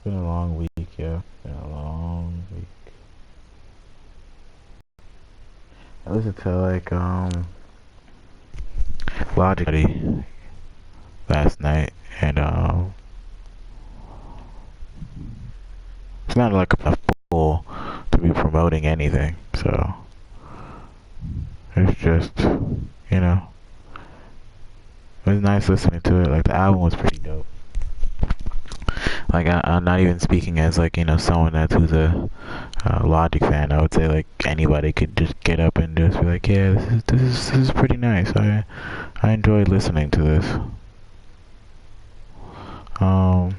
been a long week, yeah. Been a long week. I listened to Logic last night, and it's not like a fool to be promoting anything, so it's just, you know, it was nice listening to it. Like, the album was pretty dope. Like, I'm not even speaking as, like, someone who's a Logic fan. I would say, like, anybody could just get up and just be like, yeah, this is pretty nice. I enjoyed listening to this. Um,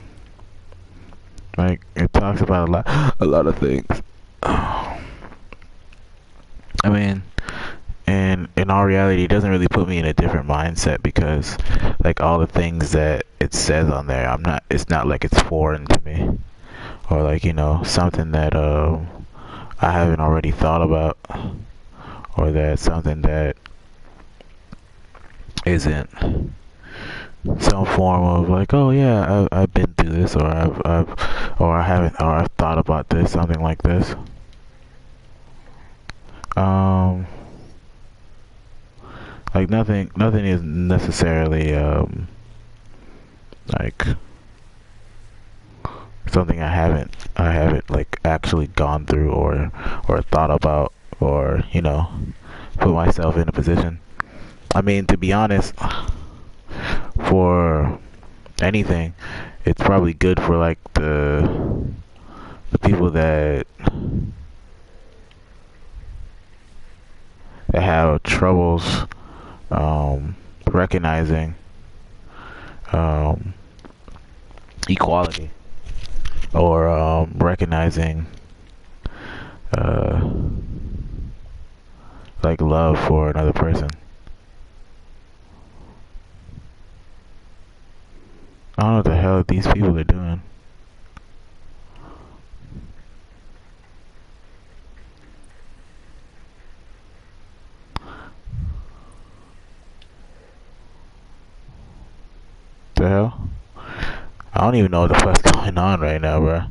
like, it talks about a lot of things. I mean, and in all reality, it doesn't really put me in a different mindset because, like, all the things that it says on there, it's not like it's foreign to me, or like, something that I haven't already thought about, or that something that isn't some form of like, oh yeah, I've been through this, or or I haven't, or I've thought about this, something like this. Um, like, nothing is necessarily like something I haven't like actually gone through, or thought about, or put myself in a position. I mean, to be honest, for anything, it's probably good for like the people that have troubles recognizing um, equality, or recognizing uh, like love for another person. I don't know what the hell these people are doing. The hell? I don't even know what the fuck's going on right now, bro.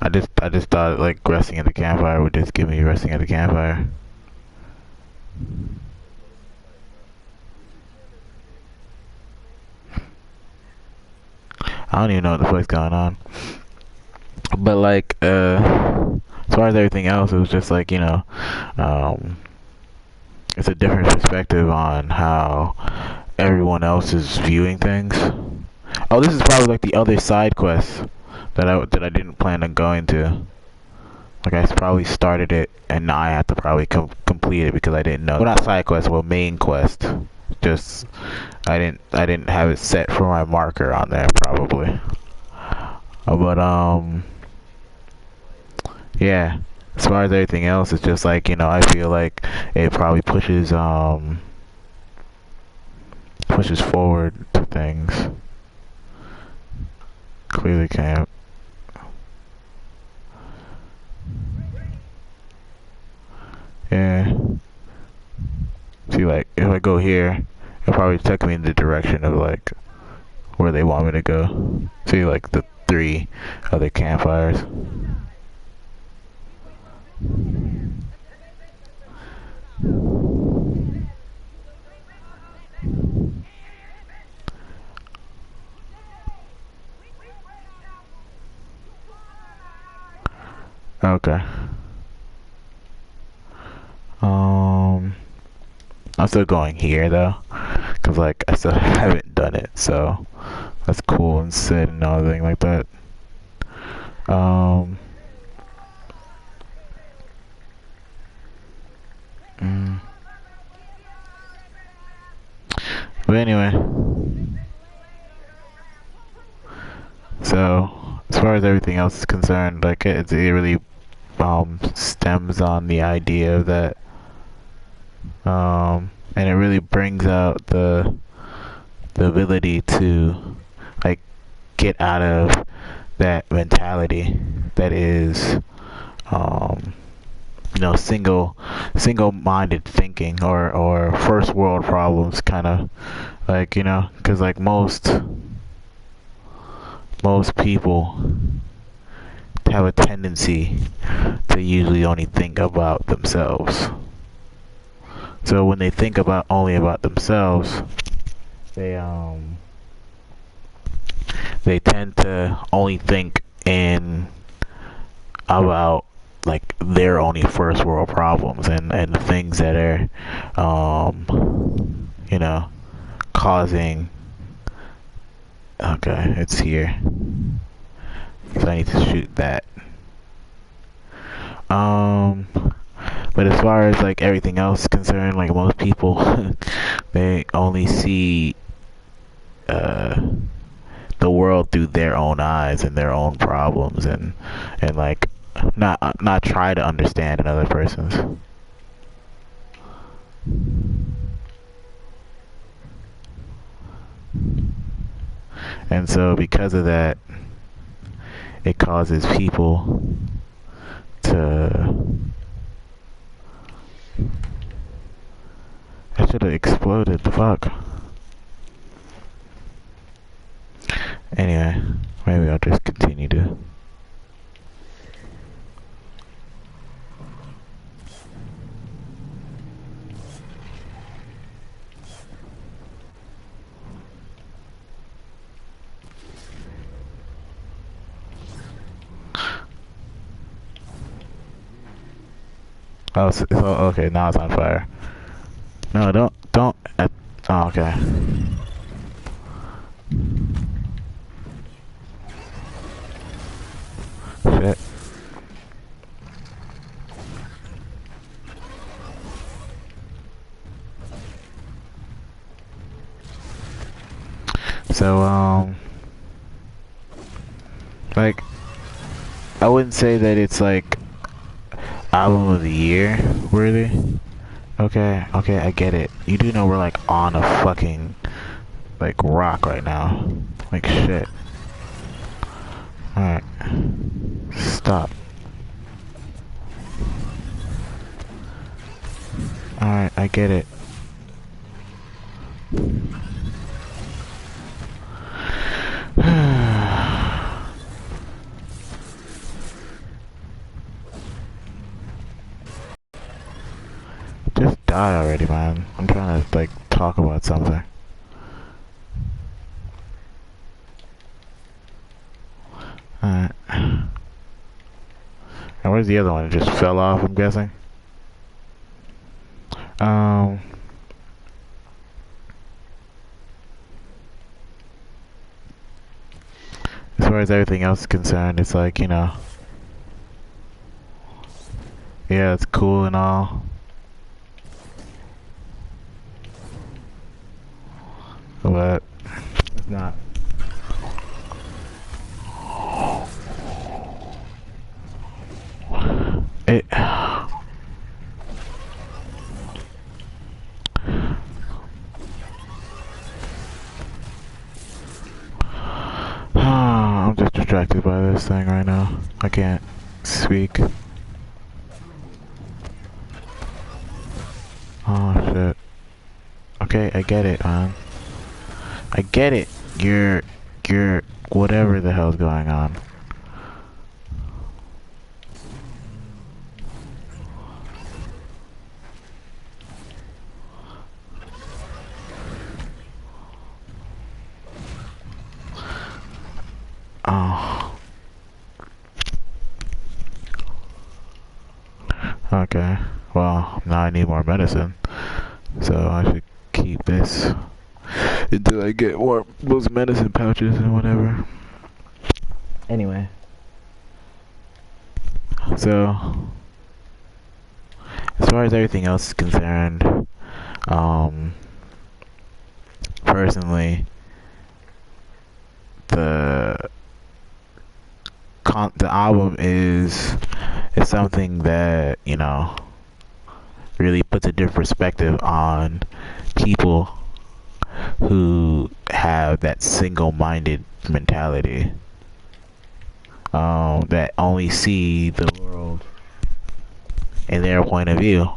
I just thought like resting at the campfire would just give me resting at the campfire. I don't even know what the fuck's going on. But like, as far as everything else, it was just like, um, it's a different perspective on how everyone else is viewing things. Oh, this is probably like the other side quest that I didn't plan on going to. Like, I probably started it, and now I have to probably complete it because I didn't know. Well, not side quest, well, main quest. Just I didn't have it set for my marker on there probably. But yeah. As far as everything else, it's just like, I feel like it probably pushes forward to things. Clearly can't. Yeah. See, like, if I go here, it'll probably take me in the direction of, like, where they want me to go. See, like, the 3 other campfires. Okay. Um, I'm still going here, though. Because, like, I still haven't done it, so that's cool and sit and everything like that. Um, mm. But anyway, so as far as everything else is concerned, like, it really stems on the idea that and it really brings out the ability to, like, get out of that mentality that is single-minded thinking, or first world problems, kind of, like, because like most people have a tendency to usually only think about themselves. So when they think about only about themselves, they tend to only think in about like their only first world problems and the things that are you know, causing. Okay, it's here, so I need to shoot that. But as far as like everything else is concerned, like most people they only see the world through their own eyes and their own problems, and like not try to understand another person's. And so because of that, it causes people to. I should have exploded. The fuck. Anyway, maybe I'll just continue to. Oh, okay. Now it's on fire. No, don't. Oh, okay. Shit. So, like, I wouldn't say that it's like album of the year worthy. Okay, I get it. You do know we're like on a fucking like rock right now. Like shit. Alright. Stop. Alright, I get it. Just die already, man. I'm trying to like talk about something. Alright. And where's the other one? It just fell off, I'm guessing. As far as everything else is concerned, it's like, you know, yeah, it's cool and all, but it's not. It. I'm just distracted by this thing right now. I can't speak. Oh shit. Okay, I get it, man. I get it. You're whatever the hell's going on. Oh. Okay. Well, now I need more medicine. So I should keep this until I get more those medicine pouches and whatever. Anyway. So as far as everything else is concerned, personally, the album is something that, you know, really puts a different perspective on people who have that single-minded mentality, that only see the world in their point of view,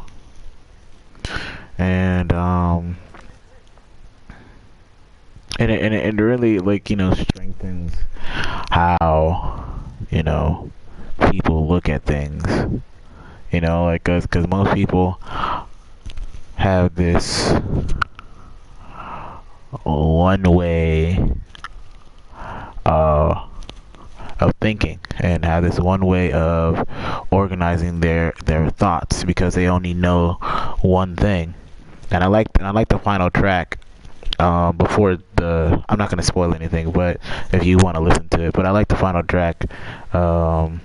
and it really, like, you know, strengthens how, you know, people look at things. You know, like, cause most people have this one way uh, of thinking, and have this one way of organizing their thoughts, because they only know one thing. And I like the final track. Before the, I'm not gonna spoil anything, but if you want to listen to it, but I like the final track. Um,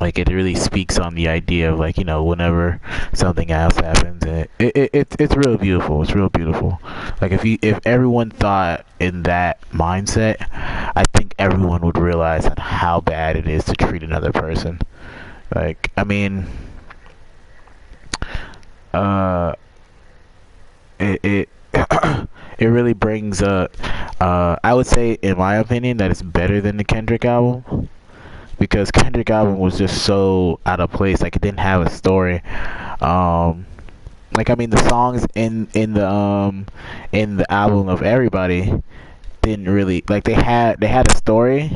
like, it really speaks on the idea of, like, you know, whenever something else happens, and it's real beautiful. It's real beautiful. Like, if everyone thought in that mindset, I think everyone would realize how bad it is to treat another person. Like, I mean, uh, it it really brings up. I would say, in my opinion, that it's better than the Kendrick album, because Kendrick album was just so out of place. Like, it didn't have a story. Um, like, I mean, the songs in the album of Everybody didn't really, like, they had a story,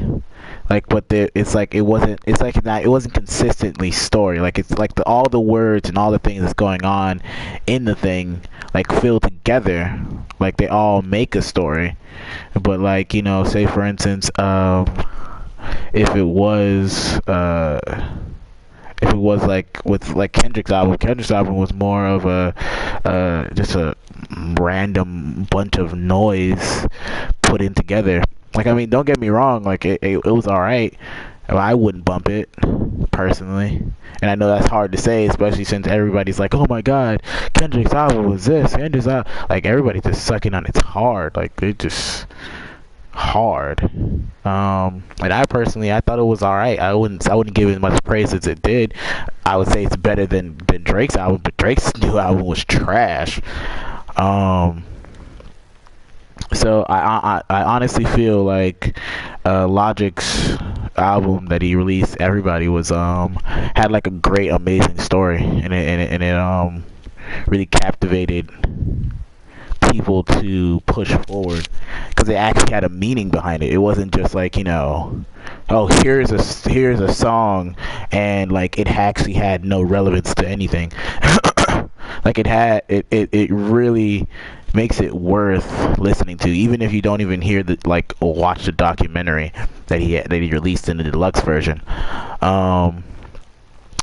like, but it's like it wasn't, it's like not, it wasn't consistently story. Like, it's like all the words and all the things that's going on in the thing, like, filled together, like they all make a story. But, like, you know, say for instance, if it was uh if it was like with, like, Kendrick's album was more of a just a random bunch of noise put in together. Like, I mean, don't get me wrong, like, it was all right. I wouldn't bump it personally, and I know that's hard to say, especially since everybody's like, "Oh my God, Kendrick's album was this." Kendrick's album, like, everybody's just sucking on it's hard, like, it just hard. And I personally, I thought it was all right. I wouldn't give it as much praise as it did. I would say it's better than Drake's album, but Drake's new album was trash. Um, so I honestly feel like Logic's album that he released, Everybody, was had, like, a great, amazing story, and it really captivated people to push forward, because it actually had a meaning behind it. It wasn't just like, you know, oh, here's a song, and, like, it actually had no relevance to anything. Like, it really makes it worth listening to, even if you don't even hear the, like, or watch the documentary that he released in the deluxe version. Um,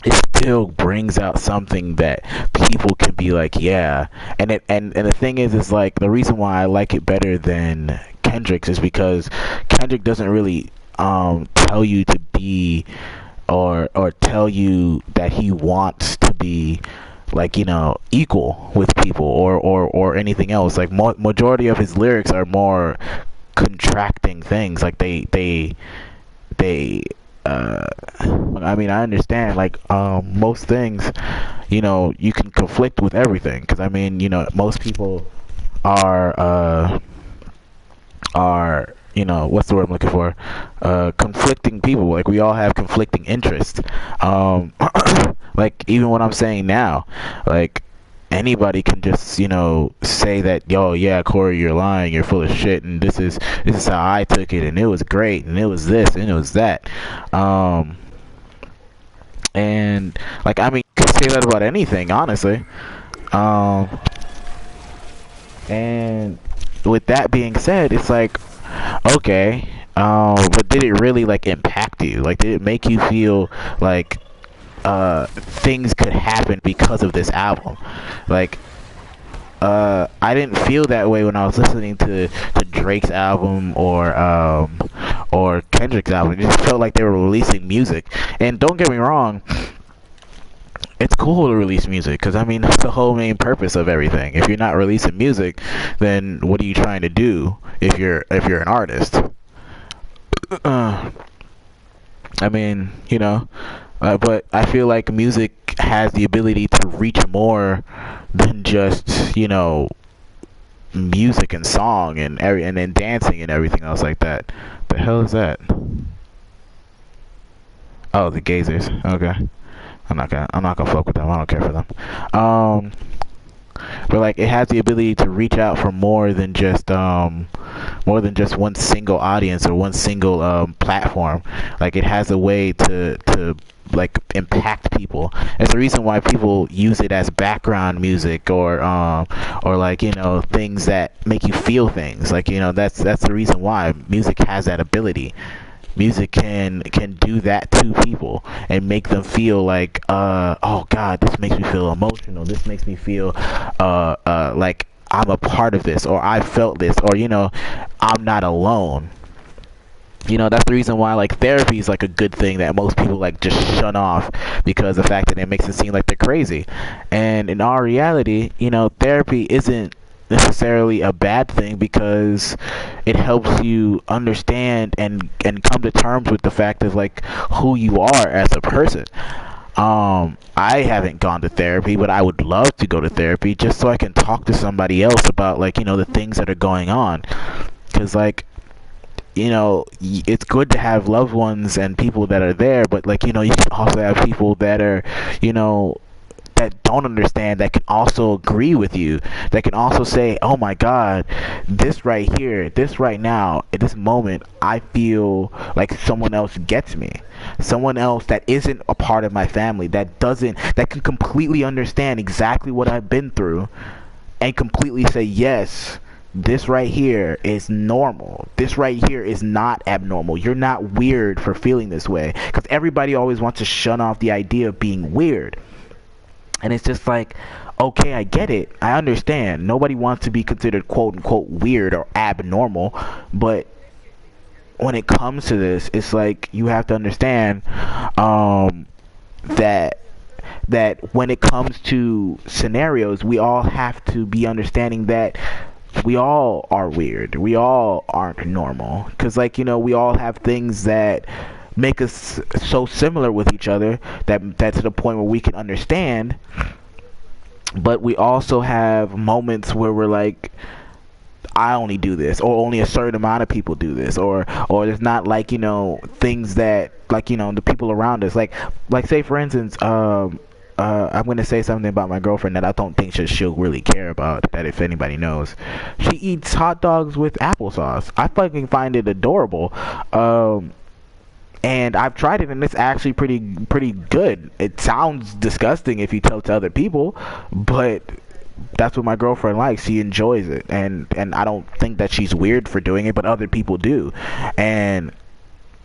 it still brings out something that people can be like, yeah. And the thing is like, the reason why I like it better than Kendrick's is because Kendrick doesn't really tell you to be, or tell you that he wants to be, like, you know, equal with people, or anything else. Like, majority of his lyrics are more contracting things. Like, they I mean, I understand, like, most things, you know, you can conflict with everything, because, I mean, you know, most people are you know, what's the word I'm looking for, conflicting people. Like, we all have conflicting interests. Like, even what I'm saying now, like, anybody can just, you know, say that, yo, yeah, Corey, you're lying, you're full of shit, and this is how I took it, and it was great, and it was this, and it was that. And, like, I mean, you can say that about anything, honestly. Um, and with that being said, it's like, okay, but did it really, like, impact you? Like, did it make you feel like things could happen because of this album? Like, I didn't feel that way when I was listening to Drake's album, or Kendrick's album. It just felt like they were releasing music. And don't get me wrong, it's cool to release music, because, I mean, that's the whole main purpose of everything. If you're not releasing music, then what are you trying to do if you're an artist? I mean, you know, but I feel like music has the ability to reach more than just, you know, music and song and then dancing and everything else like that. The hell is that? Oh, the Gazers. Okay. I'm not gonna fuck with them. I don't care for them. But, like, it has the ability to reach out for more than just more than just one single audience or one single platform. Like it has a way to like impact people. It's the reason why people use it as background music or like, you know, things that make you feel things. Like, you know, that's the reason why music has that ability. Music can do that to people and make them feel like, oh God, this makes me feel emotional. This makes me feel like I'm a part of this, or I felt this, or, you know, I'm not alone. You know, that's the reason why like therapy is like a good thing that most people like just shun off, because the fact that it makes it seem like they're crazy. And in our reality, you know, therapy isn't necessarily a bad thing, because it helps you understand and come to terms with the fact of like who you are as a person. I haven't gone to therapy, but I would love to go to therapy just so I can talk to somebody else about, like, you know, the things that are going on. Because like, you know, it's good to have loved ones and people that are there, but like, you know, you can also have people that are, you know, that don't understand, that can also agree with you, that can also say, oh my God, this right here, this right now, at this moment, I feel like someone else gets me. Someone else that isn't a part of my family, that can completely understand exactly what I've been through and completely say, yes, this right here is normal. This right here is not abnormal. You're not weird for feeling this way. Because everybody always wants to shun off the idea of being weird. And it's just like, okay, I get it. I understand. Nobody wants to be considered quote unquote weird or abnormal. But when it comes to this, it's like you have to understand that when it comes to scenarios, we all have to be understanding that we all are weird. We all aren't normal. Because, like, you know, we all have things that make us so similar with each other that to the point where we can understand. But we also have moments where we're like, I only do this, or only a certain amount of people do this, or there's not, like, you know, things that, like, you know, the people around us, like say for instance, I'm gonna say something about my girlfriend that I don't think she'll really care about. That if anybody knows, she eats hot dogs with applesauce. I fucking find it adorable, and I've tried it, and it's actually pretty good. It sounds disgusting if you tell it to other people, but that's what my girlfriend likes. She enjoys it, and I don't think that she's weird for doing it, but other people do, and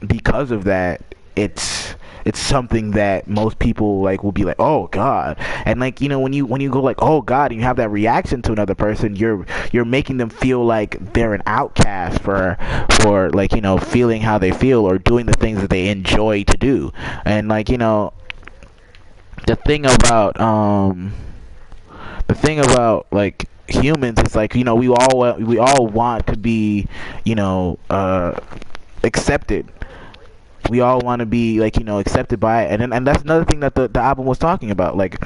because of that, it's something that most people like will be like, oh God. And like, you know, when you go like, oh God, and you have that reaction to another person, you're making them feel like they're an outcast for like, you know, feeling how they feel or doing the things that they enjoy to do. And like, you know, the thing about like humans is like, you know, we all want to be, you know, accepted. We all want to be, like, you know, accepted by it. And that's another thing that the album was talking about. Like,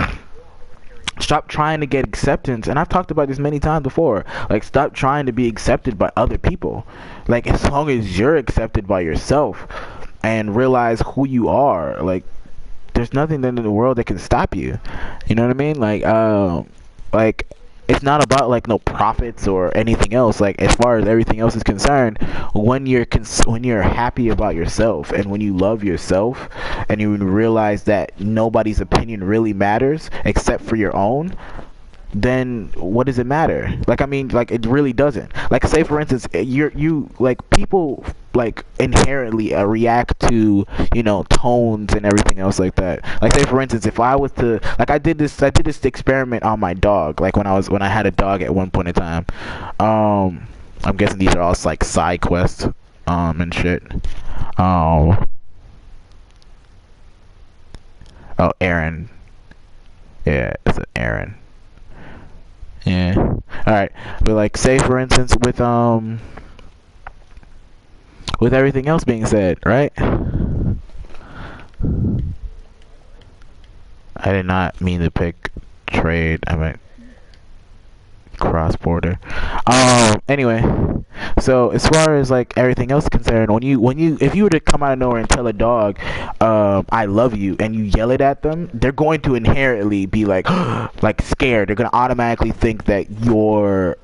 stop trying to get acceptance. And I've talked about this many times before. Like, stop trying to be accepted by other people. Like, as long as you're accepted by yourself and realize who you are, like, there's nothing in the world that can stop you. You know what I mean? Like it's not about like no profits or anything else. Like, as far as everything else is concerned, when you're happy about yourself and when you love yourself and you realize that nobody's opinion really matters except for your own, then what does it matter? Like, I mean, like, it really doesn't. Like, say for instance, you like, people like inherently react to, you know, tones and everything else like that. Like, say for instance, if I was to, like, I did this experiment on my dog, like when I had a dog at one point in time. I'm guessing these are all like side quests and shit. Oh, Aaron. Yeah, it's an Aaron. Yeah. All right. But like, say for instance, with everything else being said, right? I did not mean to pick trade. I meant cross border. Anyway, so as far as like everything else is concerned, if you were to come out of nowhere and tell a dog, I love you, and you yell it at them, they're going to inherently be like like scared. They're gonna automatically think that you're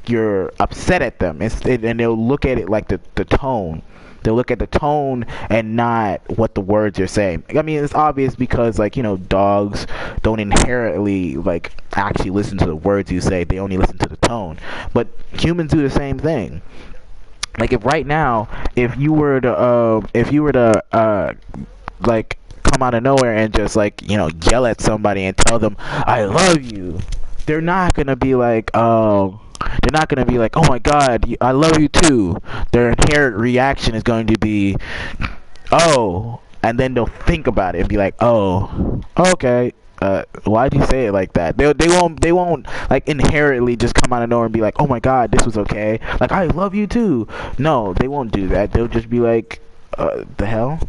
you're upset at them, and they'll look at it like the tone. They'll look at the tone and not what the words you're saying. I mean, it's obvious because, like, dogs don't inherently, like, actually listen to the words you say. They only listen to the tone. But humans do the same thing. Like, if right now, if you were to like, come out of nowhere and just, like, yell at somebody and tell them, I love you, they're not gonna be like, they're not gonna be like, oh my god, I love you too. Their inherent reaction is going to be, oh, and then they'll think about it and be like, oh, okay. Why'd you say it like that? They won't like inherently just come out of nowhere and be like, oh my god, this was okay. Like, I love you too. No, they won't do that. They'll just be like, the hell?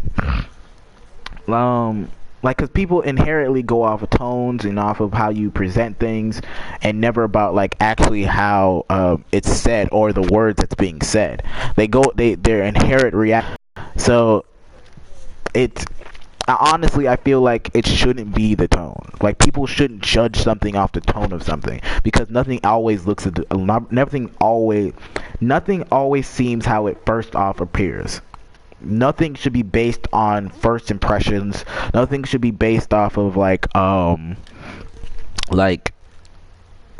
Like, because people inherently go off of tones and off of how you present things, and never about, like, actually how it's said or the words that's being said. Their inherent reaction. So it's honestly, I feel like it shouldn't be the tone. Like, people shouldn't judge something off the tone of something, because nothing always nothing always seems how it first off appears. Nothing should be based on first impressions. Nothing should be based off of, like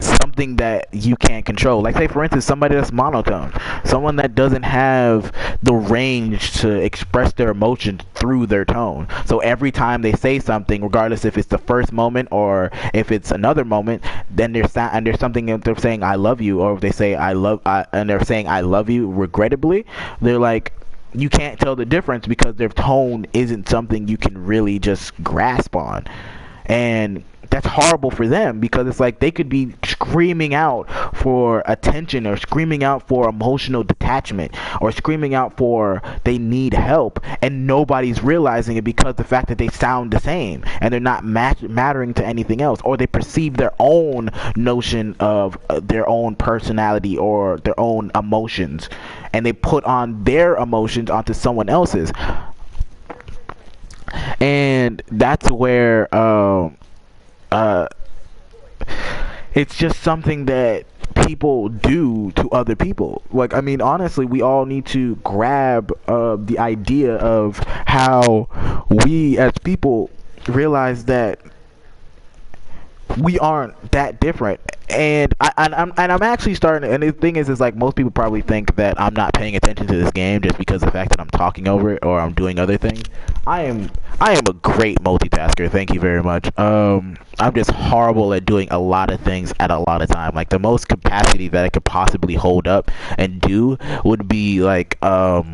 something that you can't control. Like, say for instance, somebody that's monotone, someone that doesn't have the range to express their emotions through their tone. So every time they say something, regardless if it's the first moment or if it's another moment, then there's something that they're saying I love you, or if they say and they're saying I love you regrettably, they're like, you can't tell the difference because their tone isn't something you can really just grasp on. And that's horrible for them, because it's like they could be screaming out for attention, or screaming out for emotional detachment, or screaming out for they need help, and nobody's realizing it because the fact that they sound the same and they're not mattering to anything else, or they perceive their own notion of their own personality or their own emotions, and they put on their emotions onto someone else's. And that's where it's just something that people do to other people. Like, I mean, honestly, we all need to grab the idea of how we as people realize that we aren't that different. And I'm actually starting, and the thing is like, most people probably think that I'm not paying attention to this game just because of the fact that I'm talking over it or I'm doing other things. I am a great multitasker, thank you very much. I'm just horrible at doing a lot of things at a lot of time. Like, the most capacity that I could possibly hold up and do would be like 5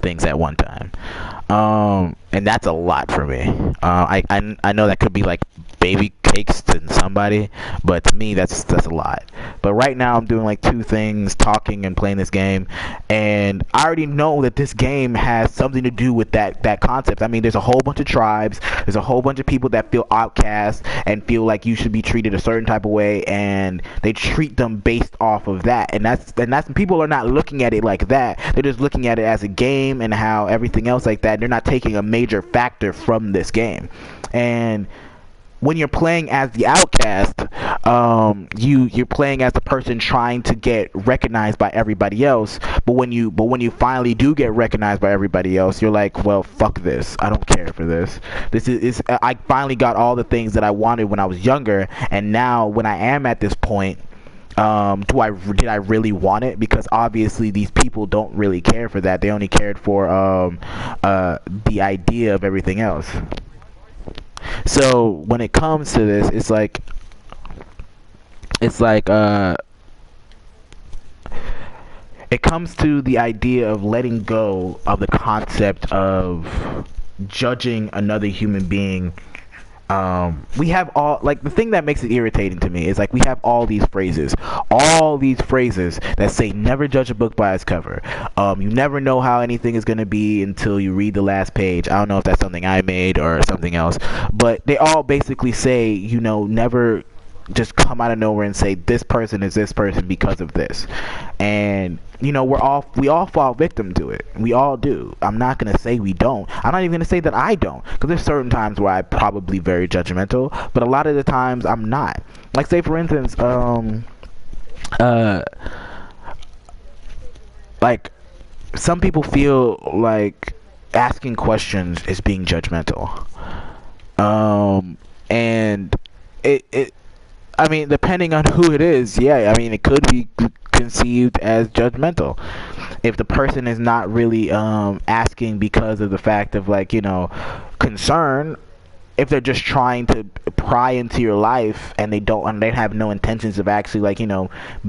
things at one time. And that's a lot for me. I know that could be like baby cakes to somebody, but to me that's a lot. But right now I'm doing like 2 things, talking and playing this game, and I already know that this game has something to do with that concept. I mean, there's a whole bunch of tribes, there's a whole bunch of people that feel outcast and feel like you should be treated a certain type of way, and they treat them based off of that. And that's people are not looking at it like that. They're just looking at it as a game and how everything else like that. They're not taking a major factor from this game. And when you're playing as the outcast, you're playing as the person trying to get recognized by everybody else. But when you finally do get recognized by everybody else, you're like, well, fuck this. I don't care for this. This is I finally got all the things that I wanted when I was younger, and now when I am at this point, did I really want it? Because obviously these people don't really care for that. They only cared for the idea of everything else. So when it comes to this, it's like it comes to the idea of letting go of the concept of judging another human being. We have all, like, the thing that makes it irritating to me is like we have all these phrases that say never judge a book by its cover. You never know how anything is going to be until you read the last page. I don't know if that's something I made or something else, but they all basically say, never just come out of nowhere and say this person is this person because of this. And we all fall victim to it. We all do. I'm not gonna say we don't. I'm not even gonna say that I don't, because there's certain times where I'm probably very judgmental, but a lot of the times I'm not. Like, say for instance, uh like some people feel like asking questions is being judgmental. And it I mean, depending on who it is, yeah, I mean, it could be conceived as judgmental if the person is not really asking because of the fact of, like, concern. If they're just trying to pry into your life and they have no intentions of actually, like,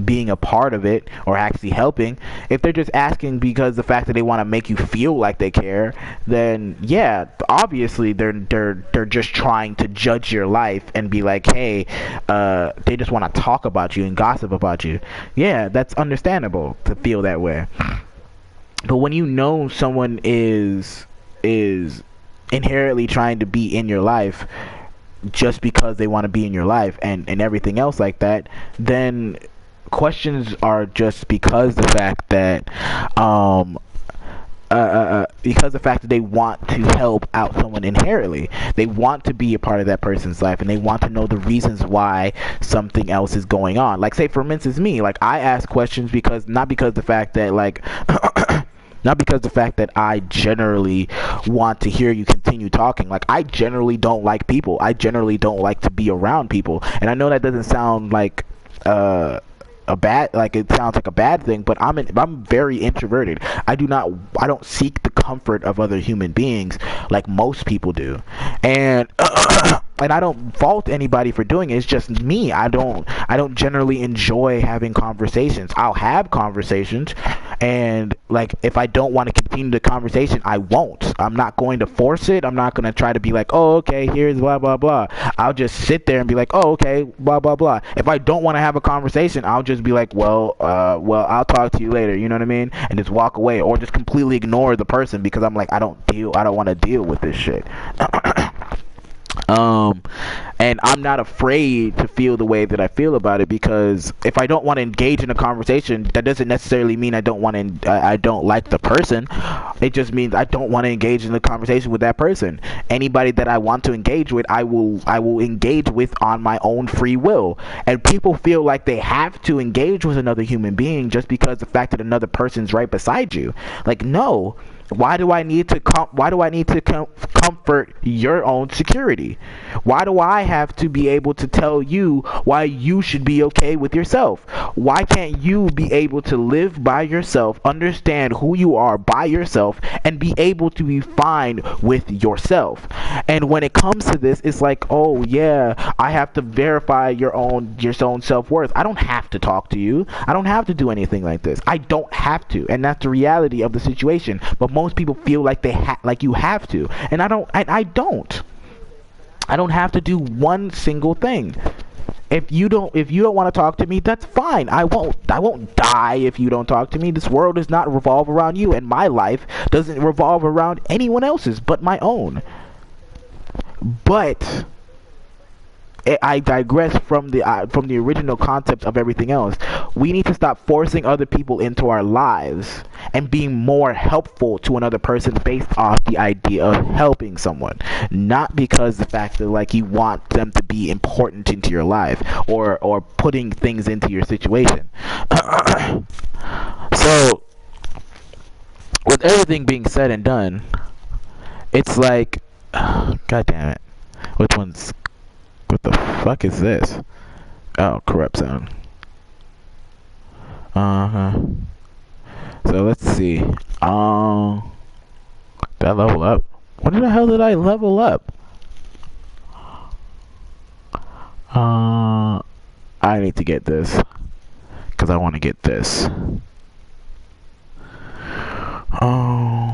being a part of it or actually helping. If they're just asking because the fact that they want to make you feel like they care, then yeah, obviously they're just trying to judge your life and be like, hey, they just want to talk about you and gossip about you. Yeah, that's understandable to feel that way. But when someone is inherently trying to be in your life just because they want to be in your life, and everything else like that, then questions are just because the fact that because the fact that they want to help out someone inherently. They want to be a part of that person's life, and they want to know the reasons why something else is going on. Like, say for instance, me, like, I ask questions because not because the fact that, like, not because the fact that I generally want to hear you continue talking. Like, I generally don't like people. I generally don't like to be around people. And I know that doesn't sound like it sounds like a bad thing, but I'm very introverted. I don't seek the comfort of other human beings like most people do. And and I don't fault anybody for doing it. It's just me. I don't generally enjoy having conversations. I'll have conversations, and, like, if I don't want to continue the conversation, I won't. I'm not going to force it. I'm not going to try to be like, oh, okay, here's blah blah blah. I'll just sit there and be like, oh, okay, blah blah blah. If I don't want to have a conversation, I'll just be like, well, I'll talk to you later. You know what I mean? And just walk away, or just completely ignore the person because I'm like, I don't want to deal with this shit. And I'm not afraid to feel the way that I feel about it, because if I don't want to engage in a conversation, that doesn't necessarily mean I don't like the person. It just means I don't want to engage in a conversation with that person. Anybody that I want to engage with, I will engage with on my own free will. And people feel like they have to engage with another human being just because the fact that another person's right beside you. Like, no. Why do I need to comfort your own security? Why do I have to be able to tell you why you should be okay with yourself? Why can't you be able to live by yourself, understand who you are by yourself, and be able to be fine with yourself? And when it comes to this, it's like, oh yeah, I have to verify your own self-worth. I don't have to talk to you. I don't have to do anything like this. I don't have to, and that's the reality of the situation. But most people feel like like you have to, and I don't. I don't. I don't have to do one single thing. If you don't want to talk to me, that's fine. I won't die if you don't talk to me. This world does not revolve around you, and my life doesn't revolve around anyone else's but my own. But I digress from the original concept of everything else. We need to stop forcing other people into our lives and being more helpful to another person based off the idea of helping someone, not because the fact that, like, you want them to be important into your life or putting things into your situation. So, with everything being said and done, it's like, God damn it, what the fuck is this? Oh, corrupt sound. Uh-huh. So let's see. Did I level up? What the hell did I level up? I need to get this, because I want to get this. Oh.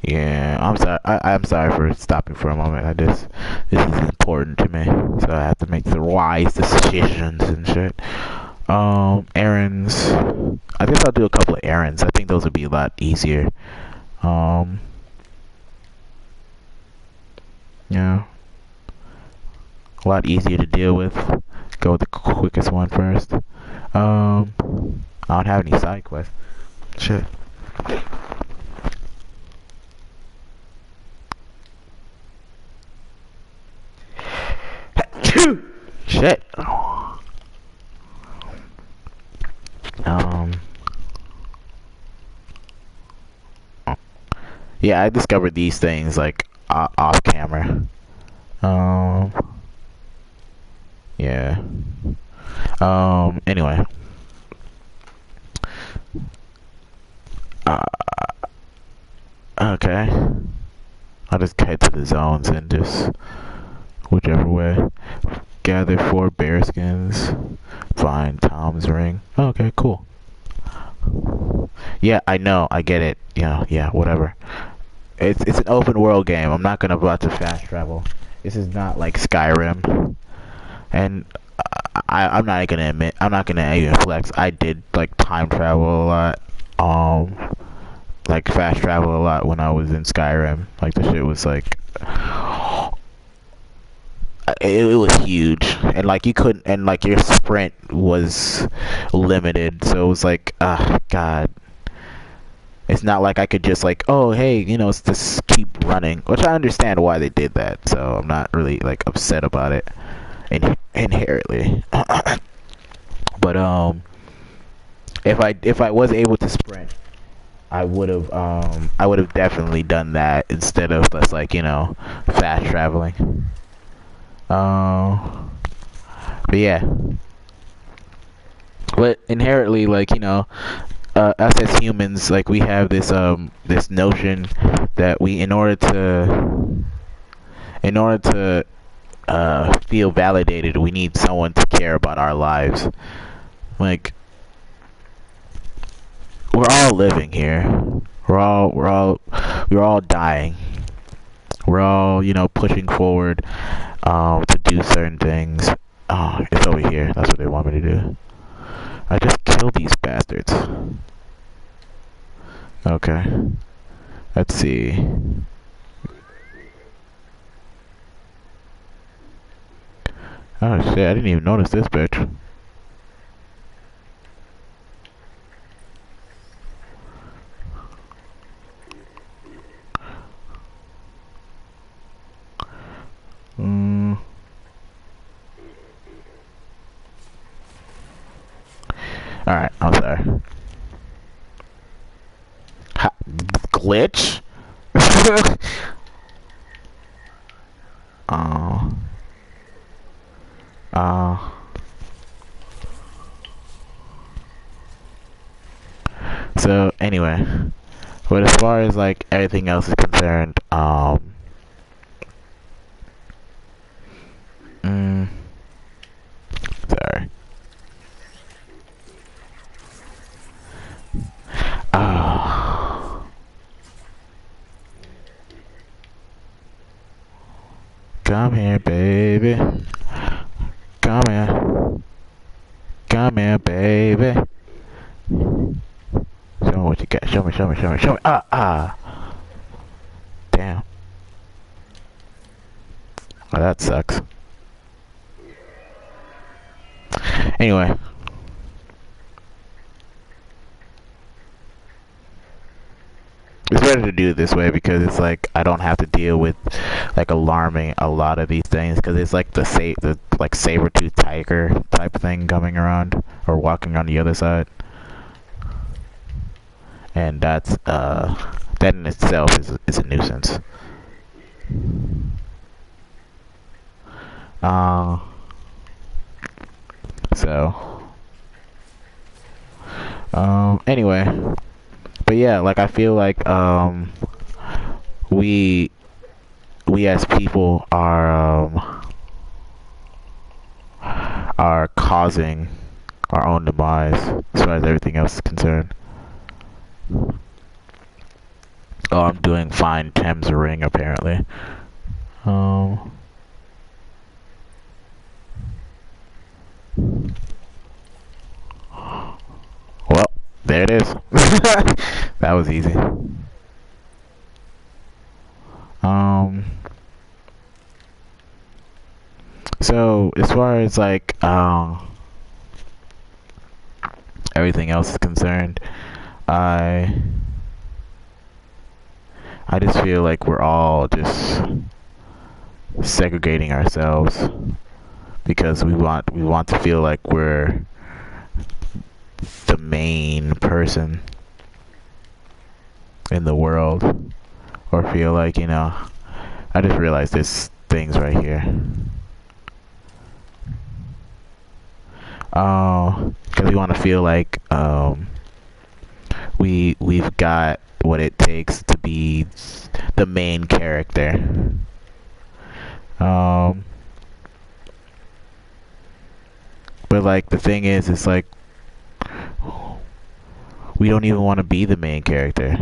Yeah, I'm sorry. I'm sorry for stopping for a moment. This is important to me, so I have to make the wise decisions and shit. Errands. I guess I'll do a couple of errands. I think those would be a lot easier. Yeah, a lot easier to deal with. Go with the quickest one first. I don't have any side quests. Shit. Shit. Yeah, I discovered these things like off camera. Um, yeah. Anyway. Uh, okay. I'll just head to the zones and just whichever way. Gather 4 bear skins. Find Tom's ring. Okay, cool. Yeah, I know. I get it. Yeah, whatever. It's an open world game. I'm not gonna about to fast travel. This is not like Skyrim. And I'm not gonna admit. I'm not gonna even flex. I did like time travel a lot. Like fast travel a lot when I was in Skyrim. Like the shit was like it was huge, and like you couldn't, and like your sprint was limited, so it was like god. It's not like I could just like, oh hey, it's just keep running, which I understand why they did that, so I'm not really like upset about it inherently. But if I was able to sprint, I would have definitely done that instead of just like fast traveling. But yeah, but inherently, like us as humans, like we have this notion that we, in order to feel validated, we need someone to care about our lives. Like we're all living here. We're all dying. We're all pushing forward to do certain things. Oh, it's over here. That's what they want me to do. I just killed these bastards. Okay. Let's see. Oh shit, I didn't even notice this bitch. Alright, I'm sorry. Glitch? So anyway, but as far as like everything else is concerned, sorry. Come here, baby. Come here. Come here, baby. Show me what you got. Show me. Damn. Well, that sucks. Anyway. It's better to do it this way because it's like I don't have to deal with like alarming a lot of these things because it's like the saber-tooth tiger type thing coming around or walking on the other side, and that in itself is a nuisance. So anyway, but yeah, like I feel like we as people are causing our own demise as far as everything else is concerned. Oh, I'm doing fine. Thames ring apparently. Well, there it is. That was easy. So as far as like everything else is concerned, I just feel like we're all just segregating ourselves because we want to feel like we're the main person in the world, or feel like, I just realized there's things right here. Because we want to feel like we've got what it takes to be the main character. But like the thing is, it's like we don't even want to be the main character.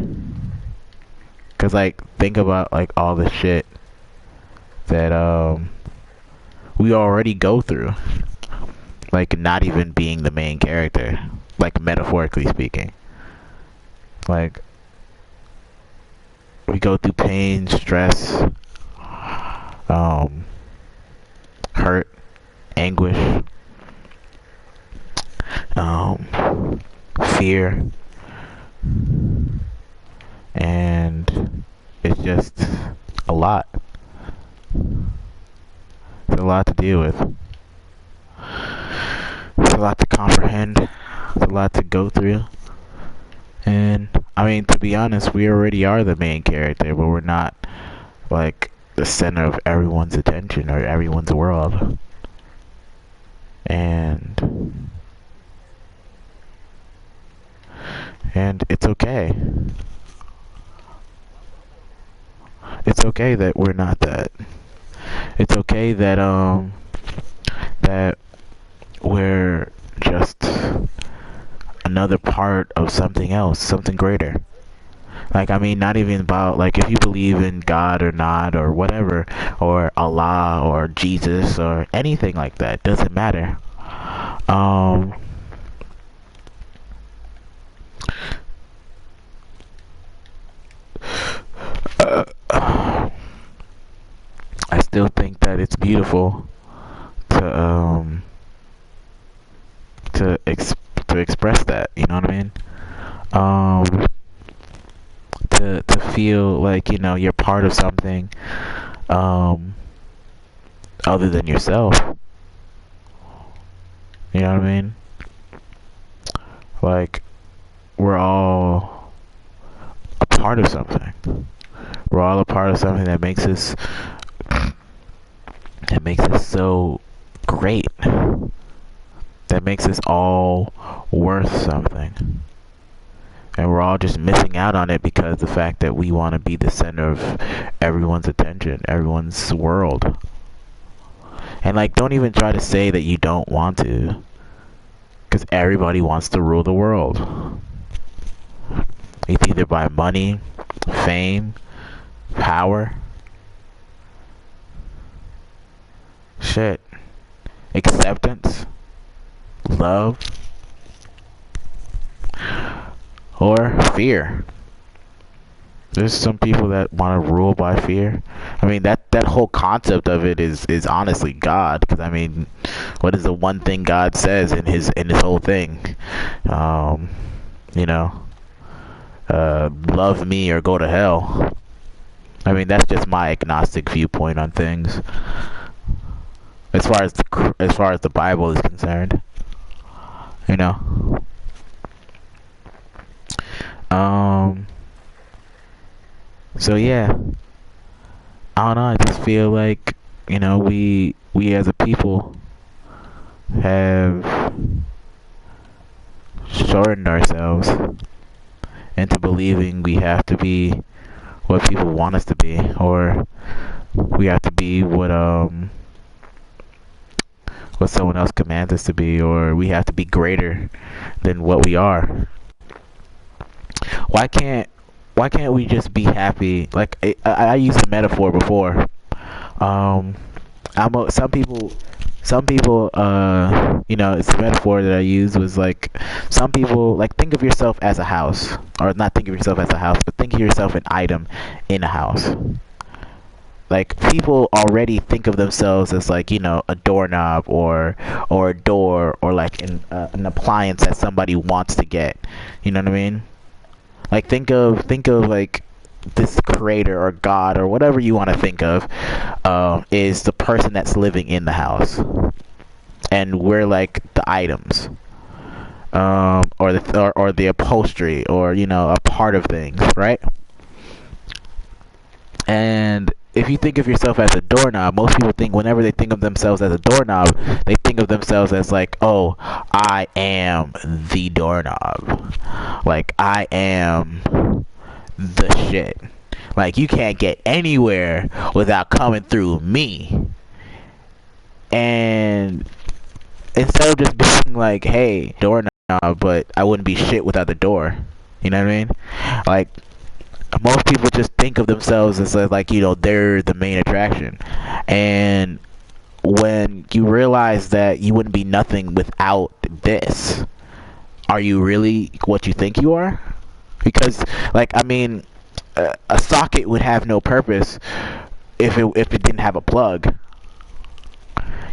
Cause like think about like all the shit that we already go through. Like not even being the main character, like metaphorically speaking. Like we go through pain, stress, hurt, anguish, fear, and it's just a lot. It's a lot to deal with. It's a lot to comprehend. It's a lot to go through. And I mean, to be honest, we already are the main character, but we're not like the center of everyone's attention or everyone's world. And it's okay. It's okay that we're not that. It's okay that that we're just another part of something else, something greater. Like, I mean, not even about, like, if you believe in God or not, or whatever, or Allah, or Jesus, or anything like that, doesn't matter. I still think that it's beautiful to express that, you know what I mean? To feel like, you're part of something other than yourself. You know what I mean? Like, we're all a part of something. We're all a part of something that makes us so great. That makes us all worth something. And we're all just missing out on it because the fact that we want to be the center of everyone's attention, everyone's world. And like, don't even try to say that you don't want to, because everybody wants to rule the world. It's either by money, fame, power, shit, acceptance, love, or fear. There's some people that want to rule by fear. I mean, that whole concept of it is honestly God. Because I mean, what is the one thing God says in his whole thing? Love me or go to hell. I mean, that's just my agnostic viewpoint on things. As far as the Bible is concerned, you know. So yeah, I don't know. I just feel like, we as a people have shortened ourselves into believing we have to be what people want us to be, or we have to be what someone else commands us to be, or we have to be greater than what we are. Why can't we just be happy? Like, I used a metaphor before. Some people, it's a metaphor that I used was like, some people, like, think of yourself as a house, or not think of yourself as a house, but think of yourself an item in a house. Like, people already think of themselves as, like, a doorknob, or a door, or like an appliance that somebody wants to get. You know what I mean? Like, think of like this creator or God or whatever you want to think of, is the person that's living in the house. and we're like the items, or the upholstery, or a part of things, right? And if you think of yourself as a doorknob, most people think, whenever they think of themselves as a doorknob, they think of themselves as like, oh, I am the doorknob. Like, I am the shit. Like, you can't get anywhere without coming through me. And instead of just being like, hey, doorknob, but I wouldn't be shit without the door. You know what I mean? Like, most people just think of themselves as like, they're the main attraction. And when you realize that you wouldn't be nothing without this, are you really what you think you are? Because, like, I mean, a socket would have no purpose if it didn't have a plug.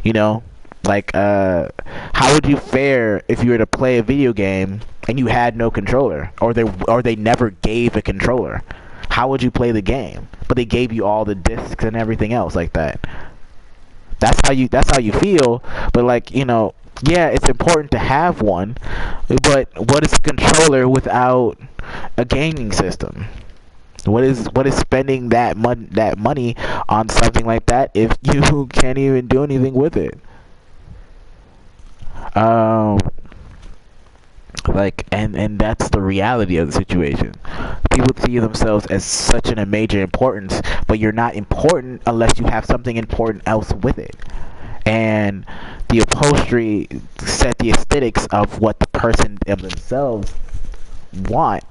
You know, like, how would you fare if you were to play a video game and you had no controller, or they never gave a controller? How would you play the game? But they gave you all the discs and everything else like that. That's how you feel. But, like, yeah, it's important to have one. But what is a controller without a gaming system? What is spending that money on something like that if you can't even do anything with it? Like, and that's the reality of the situation. People see themselves as such a major importance, but you're not important unless you have something important else with it. And the upholstery set the aesthetics of what the person themselves want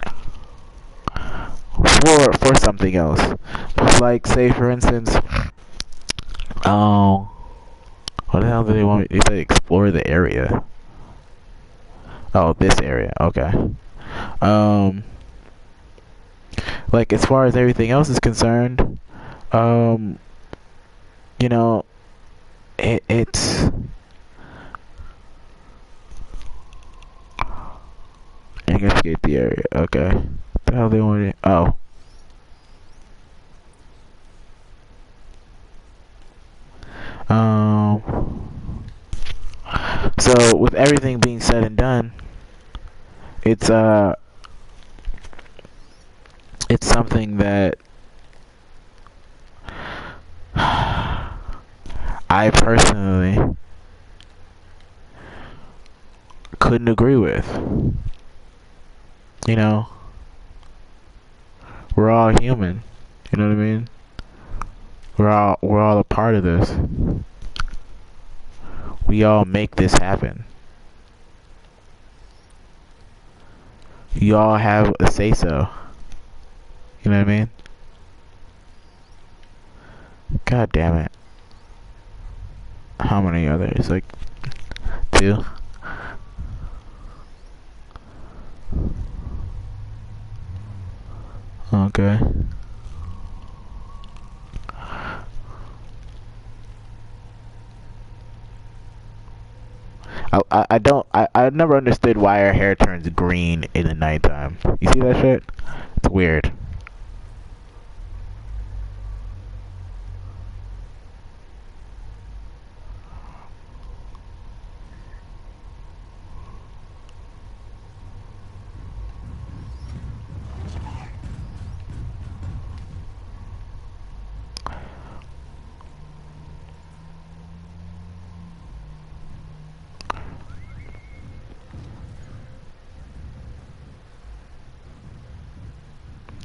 for something else. Like, say for instance, what the hell do they want me? They said explore the area. Oh, this area. Okay. Like, as far as everything else is concerned, you know, it's investigate the area. Okay. What the hell they want it? Oh. So with everything being said and done, it's something that I personally couldn't agree with. We're all human. You know what I mean? We're all a part of this. We all make this happen. You all have a say so. You know what I mean? God damn it. How many others? Like 2? Okay. I never understood why our hair turns green in the nighttime. You see that shit? It's weird.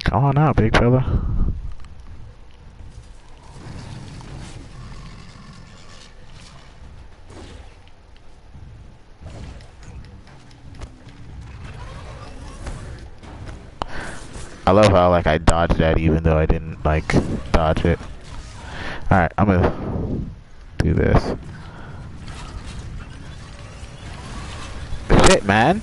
Come on out, big fella. I love how, like, I dodged that even though I didn't, like, dodge it. Alright, I'm gonna do this. Shit, man.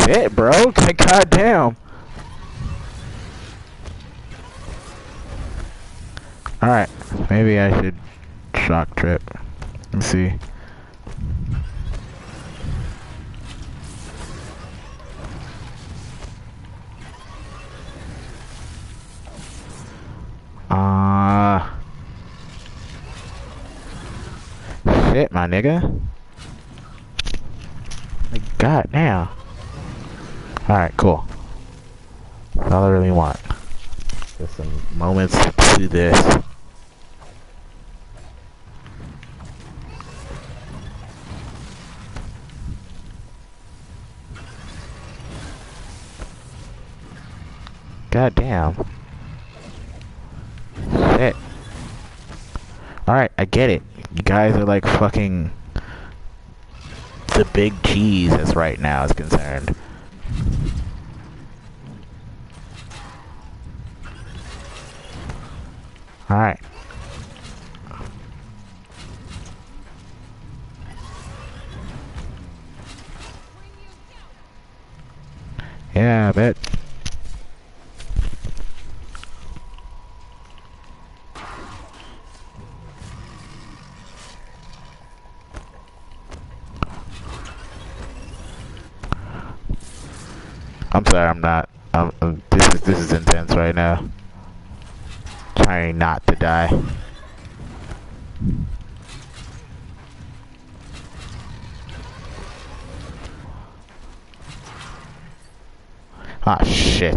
Shit, bro. Goddamn. Alright, maybe I should shock trip. Let's see. Shit, my nigga. Like, god damn. Alright, cool. That's all I really want. Just some moments to do this. God damn. Shit. Alright, I get it. You guys are like fucking the big cheese as right now is concerned. Alright. Yeah, I bet. I'm sorry, I'm not. This is intense right now. Trying not to die. Ah, shit.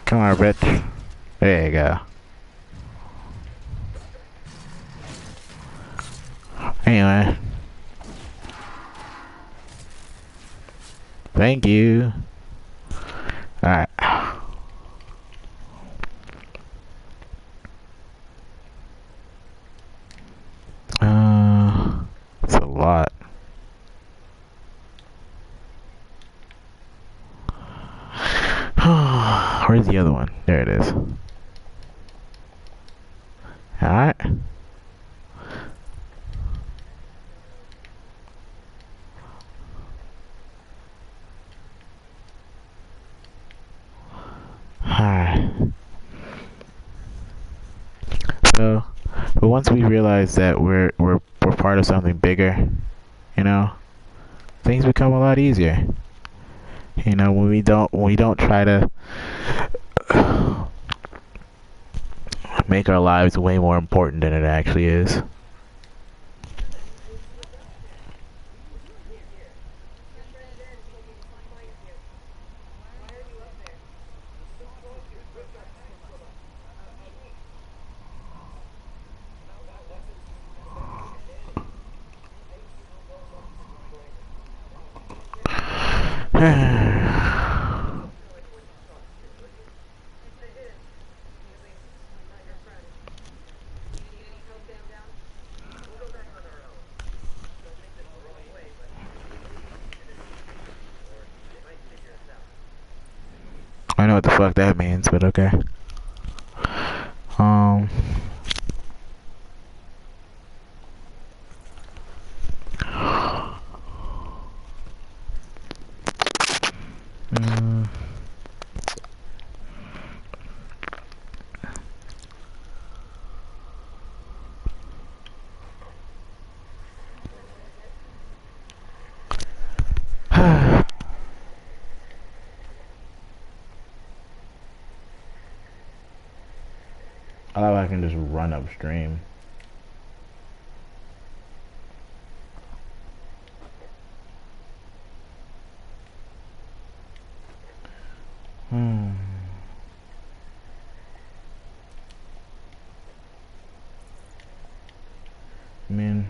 Come on, bitch. There you go. Anyway. Thank you. Alright. It's a lot. Where's the other one? There it is. Alright. Alright. So, but once we realize that we're part of something bigger, you know, things become a lot easier. You know, when we don't try to make our lives way more important than it actually is. I know what the fuck that means, but okay. Um. I love I can just run upstream. Man.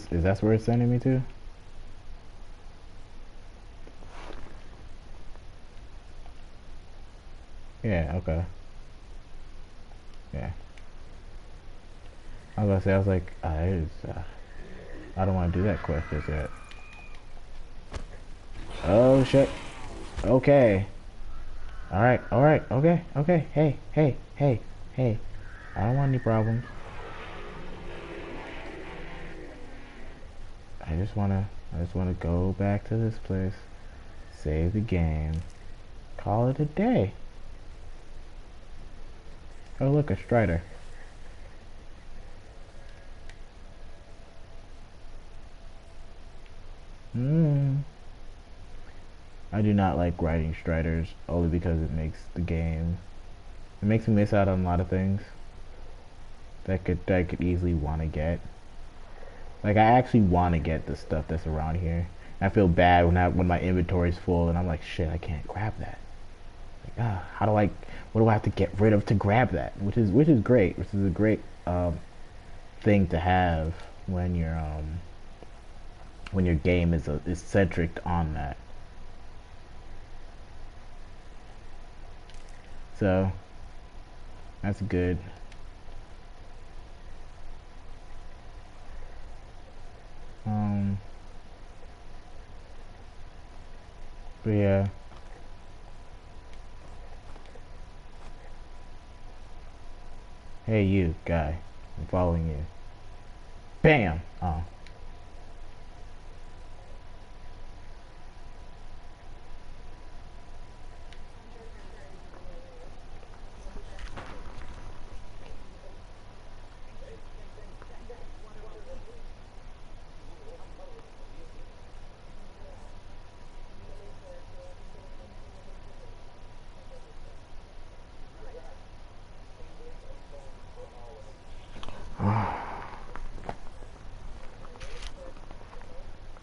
Is that where it's sending me to? Yeah, okay. Yeah. I was about to say, I was like, I don't want to do that quest just yet. Oh shit. Okay. Alright, alright, okay, okay. Hey, hey, hey, hey. I don't want any problems. I just wanna go back to this place, save the game, call it a day. Oh look, a Strider. Hmm. I do not like riding Striders only because it makes the game. It makes me miss out on a lot of things that I could easily want to get. Like I actually want to get the stuff that's around here. I feel bad when my inventory's full and I'm like, shit, I can't grab that. Like, how do I? What do I have to get rid of to grab that? Which is great. Which is a great thing to have when when your game is centric on that. So that's good. Um, but yeah. Hey, you guy, I'm following you. Bam. Oh.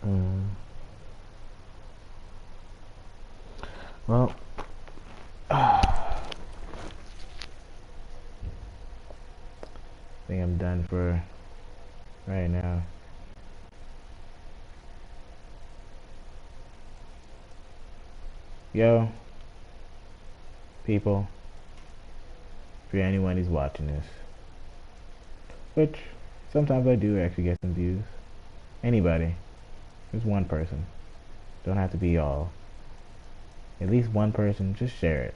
Mm, well, I think I'm done for right now. Yo, people, for anyone who's watching this, which sometimes I do actually get some views. Anybody, just one person. Don't have to be all. At least one person, just share it.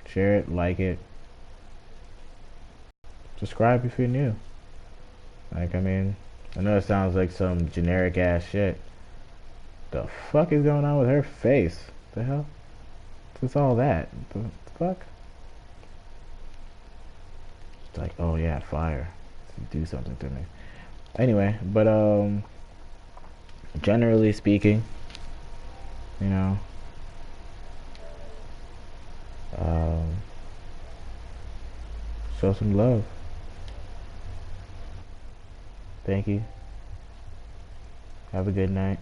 Share it, like it, subscribe if you're new. Like, I mean, I know it sounds like some generic ass shit. The fuck is going on with her face? The hell? What's all that? The fuck? It's like, oh yeah, fire. Do something to me. Anyway, but generally speaking, you know, um, show some love. Thank you. Have a good night.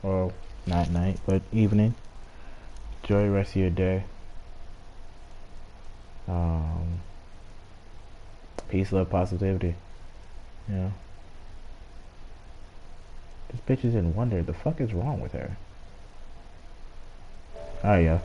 Or not night, but evening. Enjoy the rest of your day. Um, peace, love, positivity. You know, this bitch is in wonder. The fuck is wrong with her? Oh yeah.